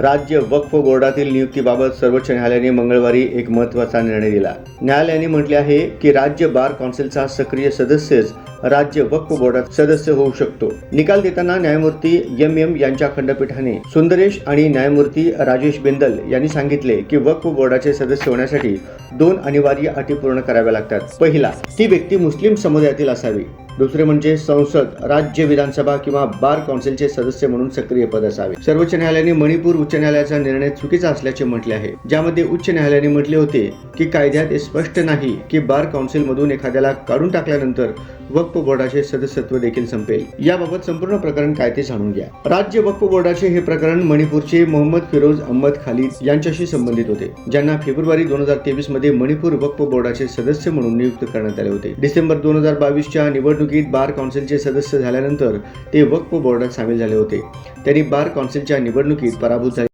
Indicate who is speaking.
Speaker 1: राज्य वक्फ बोर्डातील नियुक्तीबाबत सर्वोच्च न्यायालयाने मंगळवारी एक महत्त्वाचा निर्णय दिला। न्यायालयाने म्हटले आहे की राज्य बार कौन्सिलचा सक्रिय सदस्यच राज्य वक्फ बोर्डात सदस्य होऊ शकतो। निकाल देताना न्यायमूर्ती एम यांच्या खंडपीठाने सुंदरेश आणि न्यायमूर्ती राजेश बिंदल यांनी सांगितले की वक्फ बोर्डाचे सदस्य होण्यासाठी 2 अनिवार्य अटी पूर्ण कराव्या लागतात। पहिला, ती व्यक्ती मुस्लिम समुदायातील असावी। दुसरे म्हणजे संसद, राज्य विधानसभा किंवा बार कौन्सिलचे सदस्य म्हणून सक्रिय पद असावे। सर्वोच्च न्यायालयाने मणिपूर उच्च न्यायालयाचा निर्णय चुकीचा असल्याचे म्हटले आहे, ज्यामध्ये उच्च न्यायालयाने म्हटले होते की कायद्यात स्पष्ट नाही की बार कौन्सिलमधून एखाद्याला काढून टाकल्यानंतर वक्फ बोर्डाचे सदस्यत्व देखील संपेल। याबाबत संपूर्ण प्रकरण काय ते जाणून घ्या। राज्य वक्फ बोर्डाचे हे प्रकरण मणिपूरचे मोहम्मद फिरोज अहमद खालिद यांच्याशी संबंधित होते, ज्यांना फेब्रुवारी 2023 मध्ये मणिपूर वक्फ बोर्डाचे सदस्य म्हणून नियुक्त करण्यात आले होते। डिसेंबर 2022च्या निवडणुकीत बार कौन्सिलचे सदस्य झाल्यानंतर ते वक्फ बोर्डात सामील झाले होते। त्यांनी बार कौन्सिलच्या निवडणुकीत पराभूत झाले।